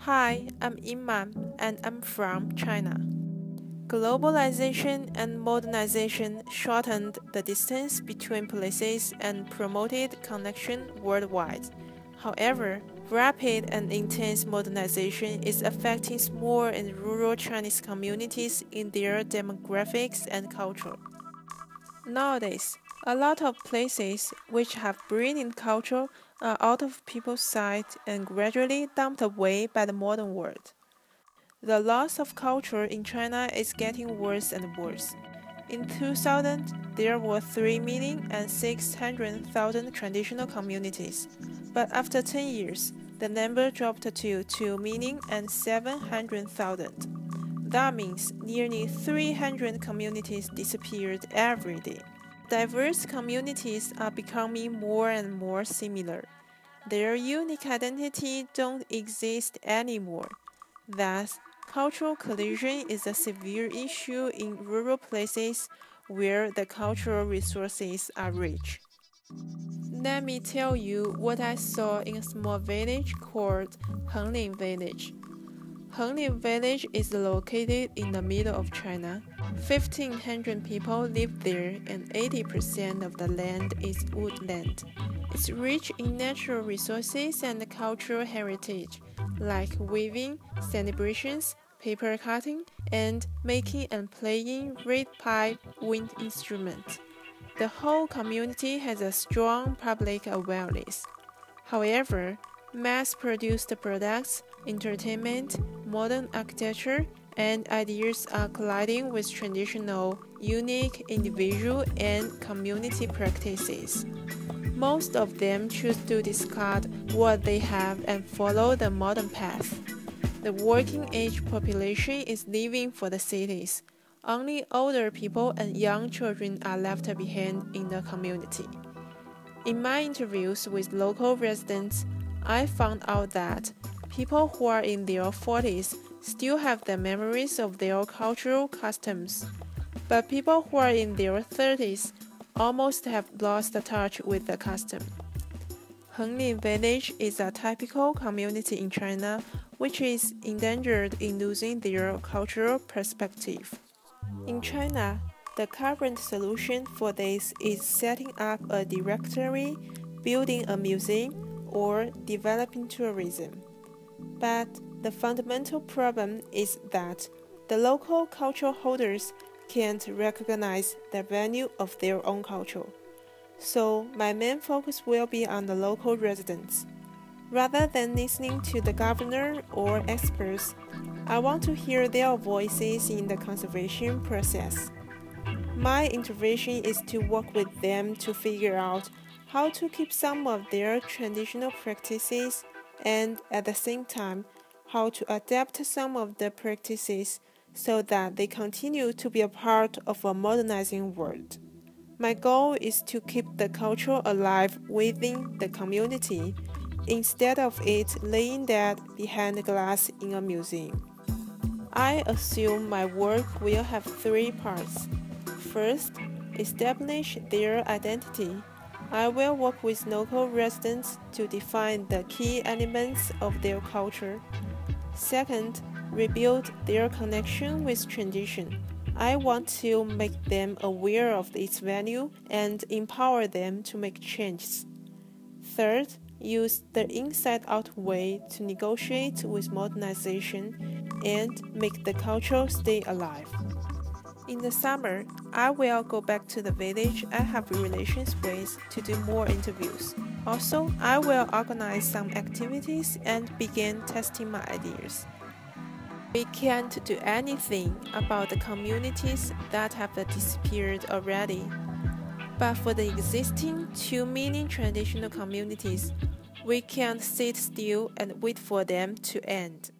Hi, I'm Iman and I'm from China. Globalization and modernization shortened the distance between places and promoted connection worldwide. However, rapid and intense modernization is affecting small and rural Chinese communities in their demographics and culture. Nowadays, a lot of places which have brilliant culture are out of people's sight and gradually dumped away by the modern world. The loss of culture in China is getting worse and worse. In 2000, there were 3,600,000 traditional communities, but after 10 years, the number dropped to 2,700,000. That means nearly 300 communities disappeared every day. Diverse communities are becoming more and more similar. Their unique identity don't exist anymore. Thus, cultural collision is a severe issue in rural places where the cultural resources are rich. Let me tell you what I saw in a small village called Henglin Village. Henglin Village is located in the middle of China. 1,500 people live there and 80% of the land is woodland. It's rich in natural resources and cultural heritage, like weaving, celebrations, paper cutting, and making and playing reed pipe wind instruments. The whole community has a strong public awareness. However, mass-produced products, entertainment, modern architecture, and ideas are colliding with traditional, unique individual and community practices. Most of them choose to discard what they have and follow the modern path. The working-age population is leaving for the cities. Only older people and young children are left behind in the community. In my interviews with local residents, I found out that people who are in their 40s still have the memories of their cultural customs, but people who are in their 30s almost have lost touch with the custom. Henglin Village is a typical community in China which is endangered in losing their cultural perspective. In China, the current solution for this is setting up a directory, building a museum, or developing tourism. But the fundamental problem is that the local cultural holders can't recognize the value of their own culture. So my main focus will be on the local residents. Rather than listening to the governor or experts, I want to hear their voices in the conservation process. My intervention is to work with them to figure out how to keep some of their traditional practices and at the same time how to adapt some of the practices so that they continue to be a part of a modernizing world. My goal is to keep the culture alive within the community instead of it laying dead behind glass in a museum. I assume my work will have three parts. First, establish their identity. I will work with local residents to define the key elements of their culture. Second, rebuild their connection with tradition. I want to make them aware of its value and empower them to make changes. Third, use the inside-out way to negotiate with modernization and make the culture stay alive. In the summer, I will go back to the village I have relations with to do more interviews. Also, I will organize some activities and begin testing my ideas. We can't do anything about the communities that have disappeared already. But for the existing 2 million traditional communities, we can't sit still and wait for them to end.